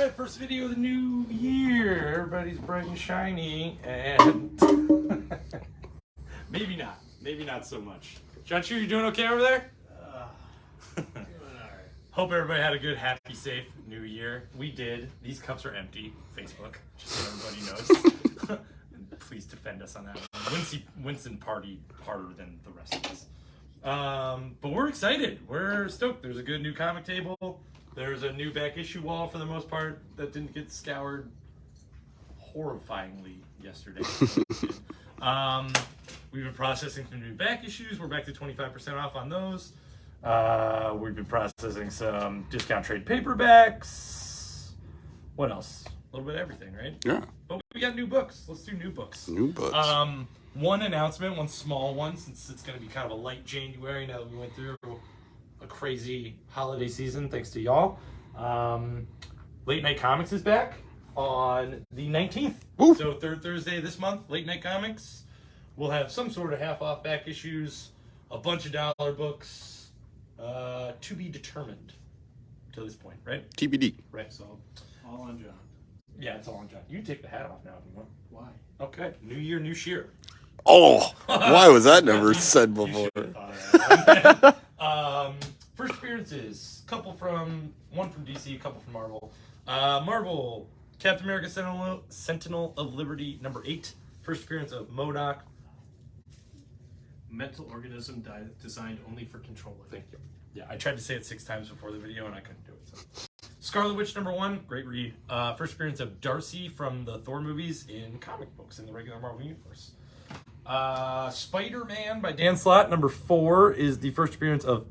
right, first video of the new year. Everybody's bright and shiny, and maybe not so much. John Chu, you doing okay over there? Doing all right. Hope everybody had a good, happy, safe new year. We did. These cups are empty. Facebook, just so everybody knows. Please defend us on that one. Winston partied harder than the rest of us. But we're excited. We're stoked. There's a good new comic table. There's a new back issue wall for the most part that didn't get scoured horrifyingly yesterday. We've been processing some new back issues. We're back to 25% off on those. We've been processing some discount trade paperbacks. What else? A little bit of everything, right? Yeah. But we got new books. Let's do new books. New books. One announcement, one small one, since it's going to be kind of a light January now that we went through a crazy holiday season, thanks to y'all. Late Night Comics is back on the 19th. Woo. So third Thursday this month, Late Night Comics. We'll have some sort of half-off back issues, a bunch of dollar books, to be determined to this point, right? TBD. Right, so... All on John. Yeah, it's all on John. You can take the hat off now if you want. Why? Okay, new year, new shear. Oh, why was that never said You before? should have thought of that. First appearances, one from DC, a couple from Marvel. Marvel, Captain America Sentinel of Liberty #8. First appearance of MODOK. Mental organism designed only for controlling. Thank you. Yeah, I tried to say it 6 times before the video and I couldn't do it. So. Scarlet Witch #1, great read. First appearance of Darcy from the Thor movies in comic books in the regular Marvel Universe. Spider-Man by Dan Slott #4 is the first appearance of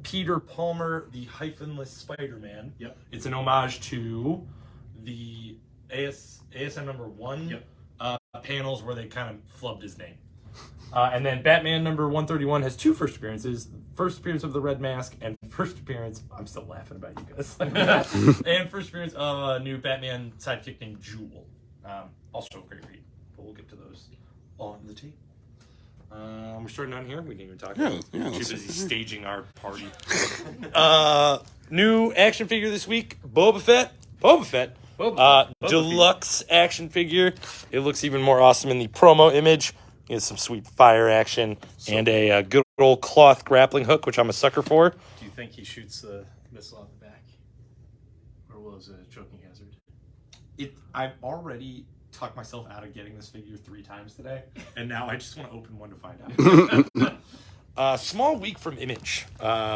Peter Palmer, the hyphenless Spider-Man. Yep. It's an homage to the ASM #1 Yep. Panels where they kind of flubbed his name. And then Batman #131 has 2 first appearances. First appearance of the Red Mask and first appearance, I'm still laughing about you guys. And first appearance of a new Batman sidekick named Jewel. Also a great read, but we'll get to those on the tape. We're starting on here. We didn't even talk about it. Yeah, Too busy staging our party. New action figure this week, Boba Fett. Deluxe action figure. It looks even more awesome in the promo image. It has some sweet fire action and a good old cloth grappling hook, which I'm a sucker for. Do you think he shoots the missile out the back? Or was it a choking hazard? I've already talked myself out of getting this figure 3 times today, and now I just want to open one to find out. Small week from Image.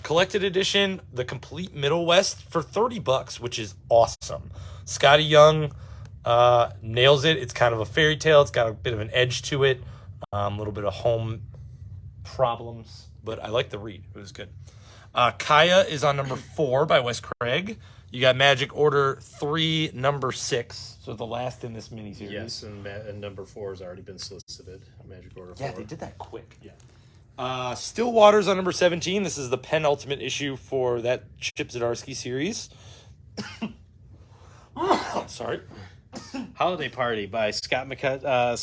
Collected edition, the complete Middle West for $30, which is awesome. Scotty Young nails it. It's kind of a fairy tale. It's got a bit of an edge to it. A little bit of home problems, but I like the read. It was good. Kaya is on #4 by Wes Craig. You got Magic Order 3, #6, so the last in this miniseries. Yes, and #4 has already been solicited. Magic Order 4. Yeah, they did that quick. Yeah. Stillwater's on #17. This is the penultimate issue for that Chip Zdarsky series. Sorry. Holiday Party by Scott I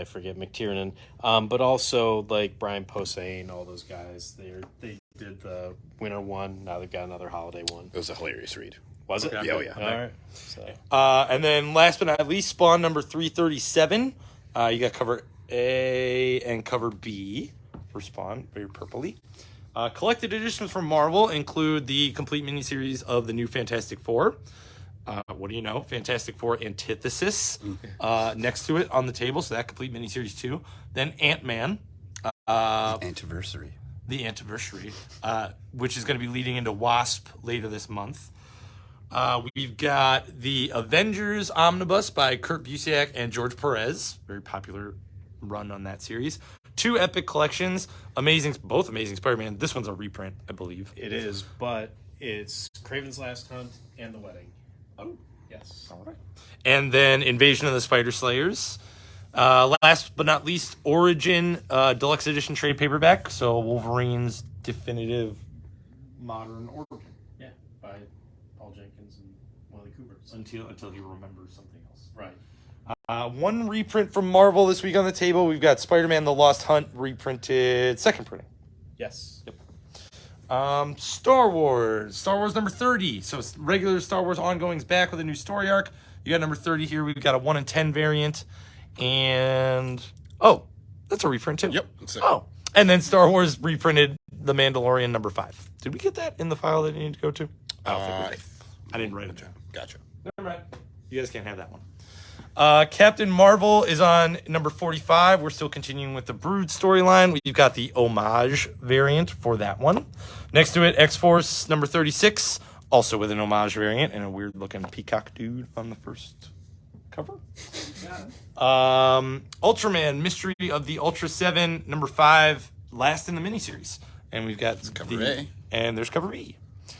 forget McTiernan, but also like Brian Posehn, all those guys. They did the winter one. Now they've got another holiday one. It was a hilarious read. Was it? Okay. Yeah, oh, yeah. All right. So. And then last but not least, Spawn #337. You got cover A and cover B for Spawn, very purpley. Collected editions from Marvel include the complete miniseries of the new Fantastic Four. What do you know? Fantastic Four Antithesis next to it on the table, so that complete miniseries too. Then Ant-Man. Anniversary. The Anniversary, which is going to be leading into Wasp later this month. We've got the Avengers Omnibus by Kurt Busiek and George Perez. Very popular run on that series. 2 epic collections. Both amazing Spider-Man. This one's a reprint, I believe. It is, but it's Kraven's Last Hunt and The Wedding. Oh, yes. All right. And then Invasion of the Spider Slayers. Last but not least, Origin Deluxe Edition trade paperback. So Wolverine's definitive modern origin. Yeah, by Paul Jenkins and Wally Cooper. Until he remembers something else. Right. One reprint from Marvel this week on the table. We've got Spider-Man: The Lost Hunt reprinted, second printing. Yes. Yep. Star Wars. Star Wars number 30. So regular Star Wars ongoing's back with a new story arc. You got number 30 here. We've got a 1 in 10 variant. And, that's a reprint too. Yep. That's it. Oh, and then Star Wars reprinted The Mandalorian number 5. Did we get that in the file that you need to go to? I don't think we did. I didn't write it down. Gotcha. Never mind. You guys can't have that one. Captain Marvel is on number 45. We're still continuing with the Brood storyline. We've got the homage variant for that one. Next to it, X-Force number 36, also with an homage variant and a weird looking peacock dude on the first cover. Ultraman Mystery of the Ultra 7 number 5, last in the miniseries. And we've got cover A. And there's cover B.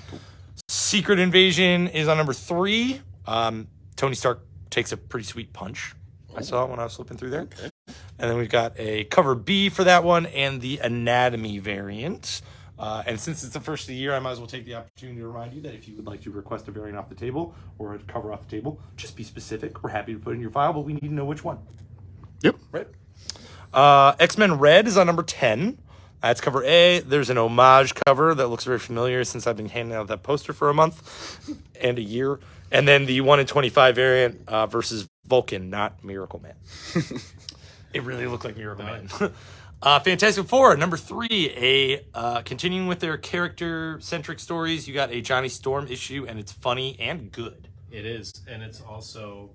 Cool. Secret Invasion is on number 3. Tony Stark takes a pretty sweet punch. I saw it when I was flipping through there. Okay. And then we've got a cover B for that one and the Anatomy variant. And since it's the first of the year, I might as well take the opportunity to remind you that if you would like to request a variant off the table or a cover off the table, just be specific. We're happy to put it in your file, but we need to know which one. Yep. Right. X-Men Red is on number 10. That's cover A. There's an homage cover that looks very familiar since I've been handing out that poster for a month and a year. And then the 1 in 25 variant versus Vulcan, not Miracle Man. It really looked like Miracle Man. Fantastic Four, number 3. Continuing with their character-centric stories, you got a Johnny Storm issue, and it's funny and good. It is, and it's also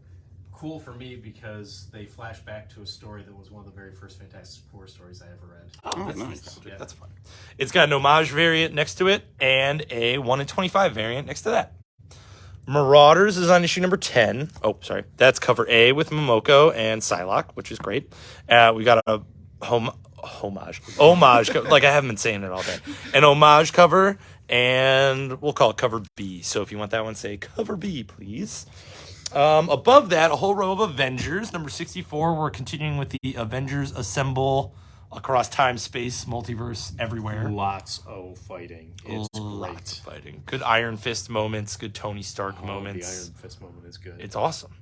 cool for me because they flash back to a story that was one of the very first Fantastic Four stories I ever read. Oh, that's nice. nostalgic. That's fun. It's got an homage variant next to it and a 1 in 25 variant next to that. Marauders is on issue number 10. Oh, sorry. That's cover A with Momoko and Psylocke, which is great. We got a homage like I haven't been saying it all day. An homage cover, and we'll call it cover B. So if you want that one, say cover B, please. Above that, a whole row of Avengers, number 64. We're continuing with the Avengers Assemble across time, space, multiverse, everywhere. Lots of fighting. It's Lots of great. fighting. Good Iron Fist moments, good Tony Stark The moments. Iron Fist moment is good. It's awesome.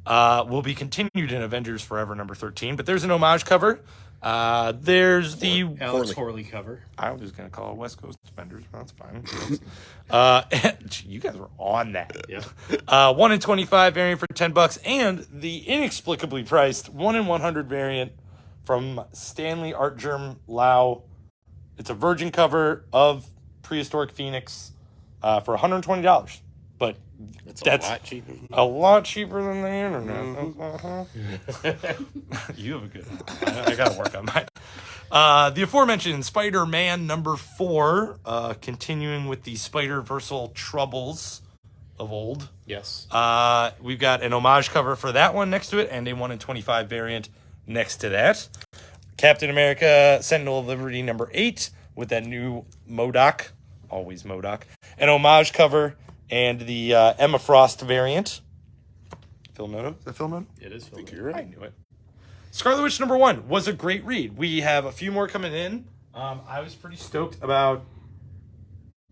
Will be continued in Avengers Forever number 13, but there's an homage cover. There's the Alex Horley cover. I was going to call it West Coast Avengers, but that's fine. You guys were on that. Yeah. 1 in 25 variant for $10, and the inexplicably priced 1 in 100 variant from Stanley Art Germ Lau. It's a virgin cover of Prehistoric Phoenix for $120. But that's a lot cheaper. than the internet. You have a good one. I got to work on mine. The aforementioned Spider-Man number 4, continuing with the Spider-Versal troubles of old. Yes. We've got an homage cover for that one next to it and a 1 in 25 variant next to that. Captain America Sentinel of Liberty number 8 with that new MODOK, always MODOK, an homage cover and the Emma Frost variant. Phil Noto? Is that Phil Noto? It is. I think you're right. I knew it. Scarlet Witch number 1 was a great read. We have a few more coming in. I was pretty stoked about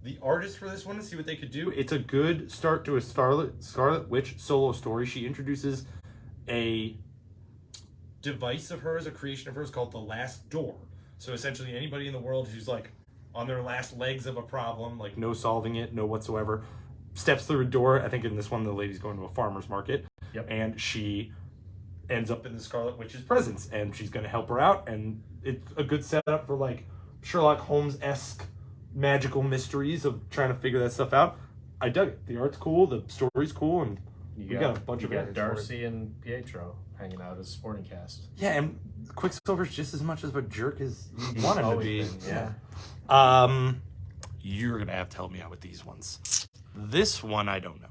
the artist for this one to see what they could do. It's a good start to a Scarlet Witch solo story. She introduces a device of hers, a creation of hers called the Last Door. So essentially anybody in the world who's like on their last legs of a problem, like no solving it, no whatsoever, steps through a door. I think in this one the lady's going to a farmer's market. Yep. And she ends up in the Scarlet Witch's presence, and she's going to help her out, and it's a good setup for like Sherlock Holmes-esque magical mysteries of trying to figure that stuff out. I dug it. The art's cool, the story's cool, and we got a bunch of variants. variants for it. Darcy and Pietro hanging out as supporting cast. Yeah, and Quicksilver's just as much of a jerk as you want him to be. Always been, yeah. You're gonna have to help me out with these ones. This one I don't know.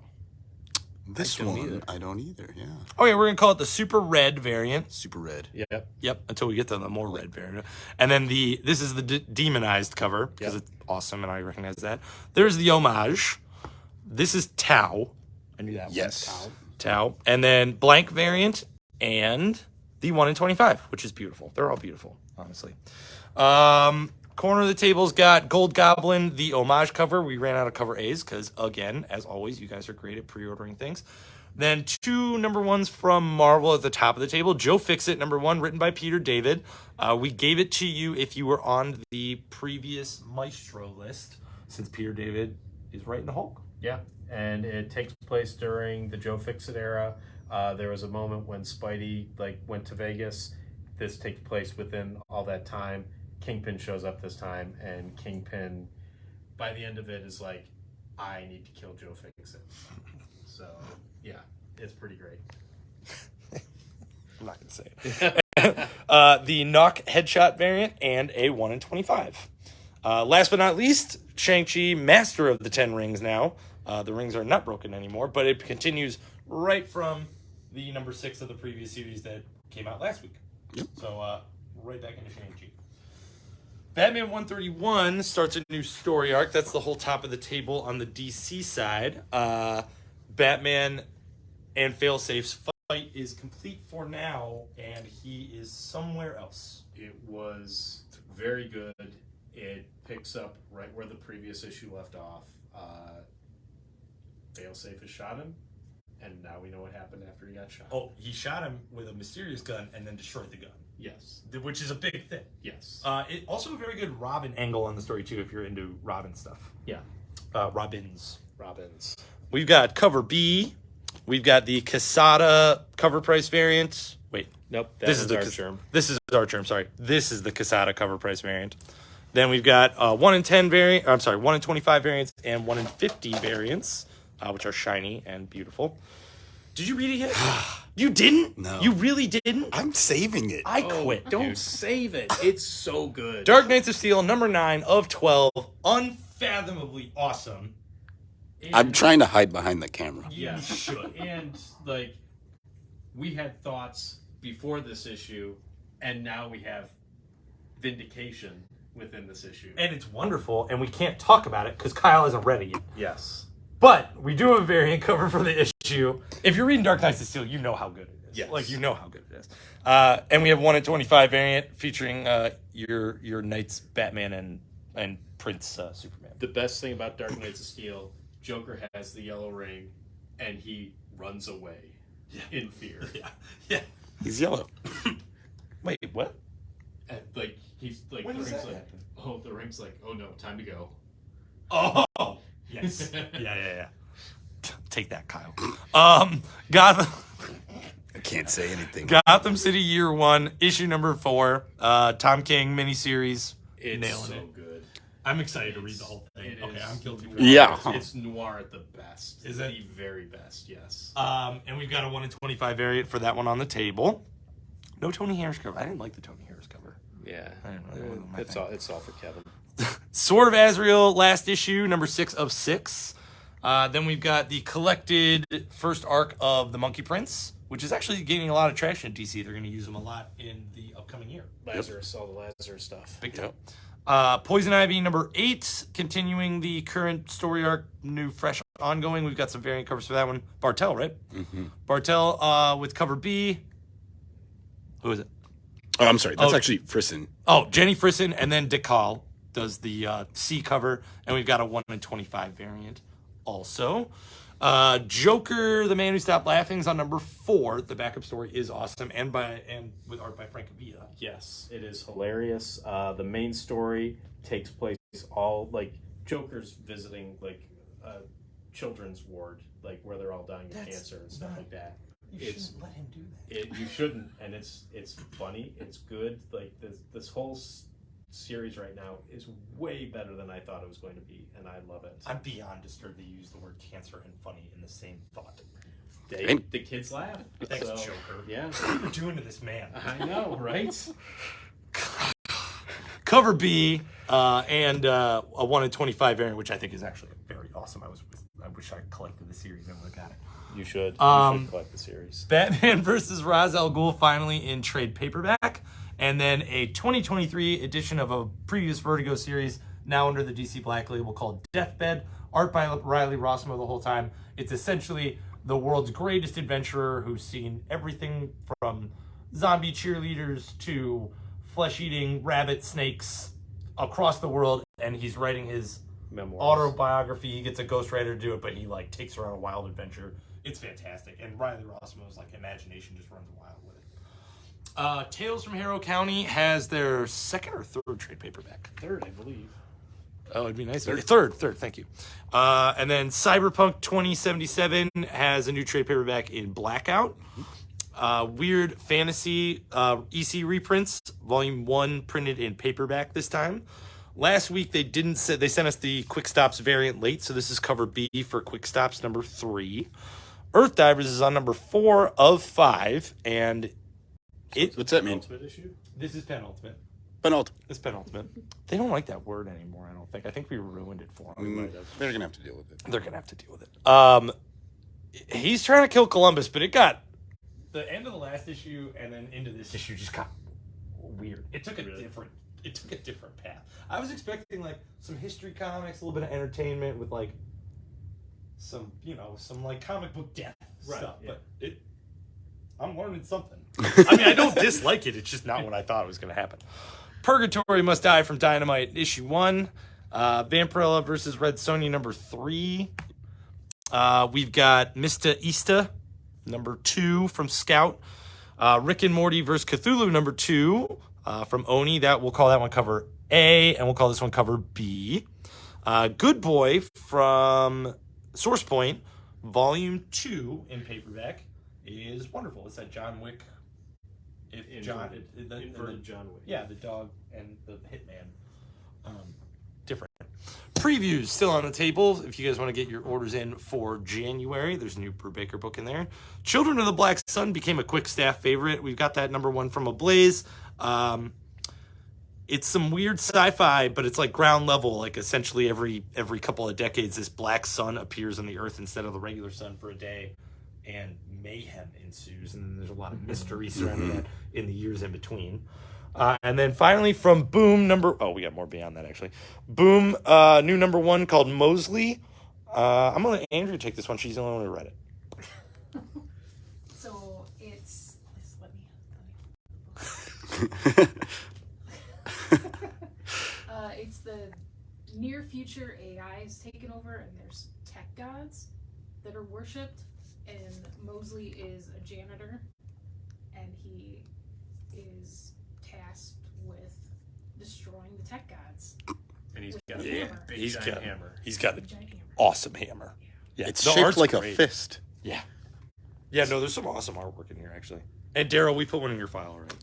This one, I don't either. Yeah. Oh yeah, we're gonna call it the Super Red variant. Super red. Yep. Yep, until we get to the more red variant. And then this is the demonized cover because it's awesome and I recognize that. There's the homage. This is Tau. I knew that Yes. one. Tau. And then blank variant and the 1 in 25, which is beautiful. They're all beautiful, honestly. Corner of the table's got Gold Goblin, the homage cover. We ran out of cover A's because, again, as always, you guys are great at pre-ordering things. Then 2 number 1s from Marvel at the top of the table. Joe Fixit, number 1, written by Peter David. We gave it to you if you were on the previous Maestro list. since Peter David is writing the Hulk. Yeah, and it takes place during the Joe Fixit era. There was a moment when Spidey went to Vegas. This takes place within all that time. Kingpin shows up this time, and Kingpin, by the end of it, is like, I need to kill Joe Fixit. So, yeah, it's pretty great. I'm not going to say it. The Knock Headshot variant and a 1 in 25. Last but not least, Shang-Chi, Master of the 10 Rings now. The rings are not broken anymore, but it continues right from the number 6 of the previous series that came out last week. Yep. So, right back into Shang-Chi. Batman 131 starts a new story arc. That's the whole top of the table on the DC side. Batman and Failsafe's fight is complete for now, and he is somewhere else. It was very good. It picks up right where the previous issue left off. Failsafe has shot him, and now we know what happened after he got shot. Oh, he shot him with a mysterious gun and then destroyed the gun. Yes. Which is a big thing. Yes. It also a very good Robin angle on the story, too, if you're into Robin stuff. Yeah. Robins. Robins. We've got cover B. We've got the Casada cover price variant. Wait. Nope. This is the Archerm. This is Archerm, sorry. This is the Casada cover price variant. Then we've got 1 in 10 variant. I'm sorry, 1 in 25 variants and 1 in 50 variants, which are shiny and beautiful. Did you read it yet? You didn't? No. You really didn't? I'm saving it. I quit. Don't dude. save it. It's so good. Dark Knights of Steel, number 9 of 12. Unfathomably awesome. I'm trying to hide behind the camera. You should. And we had thoughts before this issue, and now we have vindication within this issue. And it's wonderful, and we can't talk about it because Kyle isn't ready yet. Yes. But we do have a variant cover for the issue. If you're reading Dark Knights of Steel, you know how good it is. Yes. You know how good it is. And we have 1 in 25 variant featuring your Knights, Batman, and Prince Superman. The best thing about Dark Knights of Steel, Joker has the yellow ring, and he runs away in fear. Yeah. He's yellow. Wait, what? And he's like, When the does ring's that like, happen? oh, the ring's like, oh no, time to go. Oh, yes. Yeah. Take that, Kyle. Gotham. I can't say anything. Gotham City Year 1, issue number 4. Tom King miniseries. It's Nailing so it. good. I'm excited to read the whole thing. It Okay, is I'm guilty. noir. Yeah. It's noir at the best. Is it? The very best, yes. And we've got a 1 in 25 variant for that one on the table. No Tony Harris cover. I didn't like the Tony Harris cover. Yeah. I didn't really like my It's thing. all for Kevin. Sword of Azrael, last issue, number 6 of 6. Then we've got the collected first arc of the Monkey Prince, which is actually gaining a lot of traction at DC. They're going to use them a lot in the upcoming year. Lazarus, all the Lazarus stuff. Big time. Poison Ivy, number 8, continuing the current story arc, new, fresh, ongoing. We've got some variant covers for that one. Bartel, right? Mm-hmm. Bartel with cover B. Who is it? Oh, I'm sorry. That's actually Frisson. Oh, Jenny Frisson, and then DeCall does the C cover, and we've got a 1 in 25 variant also. Joker, The Man Who Stopped Laughing, is on number 4. The backup story is awesome, and with art by Frank Avila. Yes, it is hilarious. The main story takes place Joker's visiting a children's ward, where they're all dying of cancer and stuff like that. You shouldn't let him do that. You shouldn't, and it's funny. It's good. This whole series right now is way better than I thought it was going to be, and I love it. I'm beyond disturbed they use the word cancer and funny in the same thought. The kids laugh. Thanks, so, Joker. Yeah, What are you doing to this man? I know, right? Cover B and a 1 in 25 variant, which I think is actually very awesome. I wish I collected the series and would have got it. You should. You should collect the series. Batman vs. Ra's al Ghul finally in trade paperback, and then a 2023 edition of a previous Vertigo series now under the DC Black label called Deathbed, art by Riley Rossmo the whole time. It's essentially the world's greatest adventurer who's seen everything from zombie cheerleaders to flesh-eating rabbit snakes across the world, and he's writing his Memoirs. autobiography. He gets a ghostwriter to do it, but he takes her on a wild adventure. It's fantastic, and Riley Rossmo's imagination just runs wild with it. Tales from Harrow County has their second or third trade paperback. Third, I believe. Oh, it'd be nice. Third, thank you. And then Cyberpunk 2077 has a new trade paperback in Blackout. Weird Fantasy EC reprints, Volume 1 printed in paperback this time. Last week they sent us the Quick Stops variant late, so this is cover B for Quick Stops number 3. Earth Divers is on number 4 of 5, and What's that mean? Ultimate issue? this is penultimate. Penultimate. It's penultimate. They don't like that word anymore, I don't think. I think we ruined it for them. They're gonna have to deal with it. They're going to have to deal with it. He's trying to kill Columbus, but it got... The end of the last issue and then into this issue just got weird. It took a different path. I was expecting like some history comics, a little bit of entertainment with like some like comic book death stuff. Yeah. But I'm learning something. I mean, I don't dislike it. It's just not what I thought was going to happen. Purgatory Must Die from Dynamite, issue 1. Vampirella versus Red Sonja, number 3. We've got Mista Ista, number 2 from Scout. Rick and Morty versus Cthulhu, number 2 from Oni. We'll call that one cover A, and we'll call this one cover B. Good Boy from Source Point, volume 2 in paperback is wonderful. It's that John Wick. John Wick. Yeah, the dog and the hitman. Different. Previews still on the table. If you guys want to get your orders in for January, there's a new Brubaker book in there. Children of the Black Sun became a quick staff favorite. We've got that number 1 from Ablaze. It's some weird sci-fi, but it's like ground level. Like essentially every couple of decades, this black sun appears on the Earth instead of the regular sun for a day, and mayhem ensues. And then there's a lot of mystery surrounding that in the years in between. And then finally from Boom we got more beyond that actually. Boom, new number 1 called Mosley. I'm gonna let Andrea take this one. She's the only one who read it. So it's it's the near future AI is taken over, and there's tech gods that are worshipped, and Mosley is a janitor, and he is tasked with destroying the tech gods. And he's got a hammer. hammer. He's got an Giant hammer. awesome hammer. Yeah, It's the shaped art's like great. a fist. Yeah. Yeah, no, there's some awesome artwork in here, actually. And Daryl, we put one in your file, right?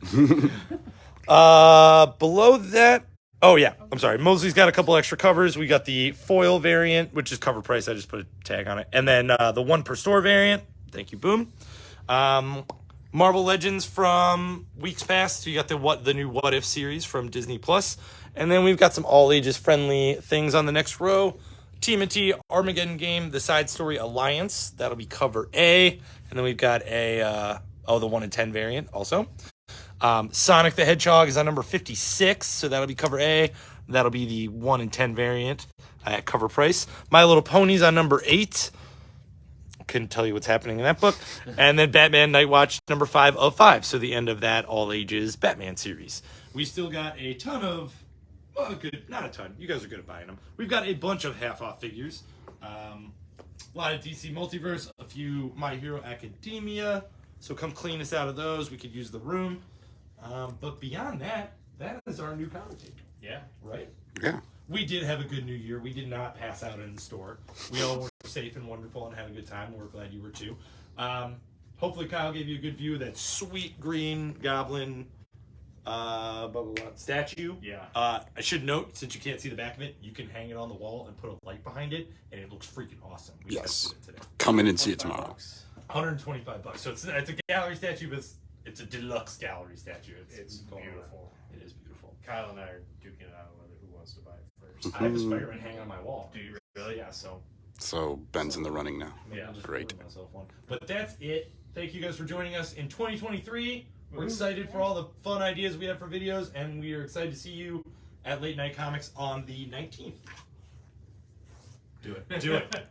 Below that, I'm sorry. Mosley's got a couple extra covers. We got the foil variant, which is cover price. I just put a tag on it. And then the 1 per store variant. Thank you, Boom. Marvel Legends from weeks past. So you got the new What If series from Disney Plus. And then we've got some all ages friendly things on the next row. TMNT Armageddon Game, the side story Alliance. That'll be cover A. And then we've got the 1 in 10 variant also. Sonic the Hedgehog is on number 56, so that'll be cover A. That'll be the 1 in 10 variant at cover price. My Little Pony's on number 8. Couldn't tell you what's happening in that book. And then Batman Night Watch, number 5 of 5. So the end of that all ages Batman series. We still got a ton of, not a ton. You guys are good at buying them. We've got a bunch of half-off figures. A lot of DC Multiverse, a few My Hero Academia. So come clean us out of those. We could use the room. But beyond that is our new power table. Yeah. Right? Yeah. We did have a good new year. We did not pass out in the store. We all were safe and wonderful and had a good time. We're glad you were too. Hopefully Kyle gave you a good view of that sweet green goblin statue. Yeah. I should note, since you can't see the back of it, you can hang it on the wall and put a light behind it, and it looks freaking awesome. We Yes. tested it today. Come in and see it tomorrow. $125. So it's a gallery statue, but it's a deluxe gallery statue. It's beautiful. It is beautiful. Kyle and I are duking it out whether who wants to buy it first. I have a Spider-Man hanging on my wall. Do you really? Yeah, so So Ben's in the running now. maybe Yeah. I'll just Great. order myself one. But that's it. Thank you guys for joining us in 2023. We're excited for all the fun ideas we have for videos, and we are excited to see you at Late Night Comics on the 19th. Do it. Do it.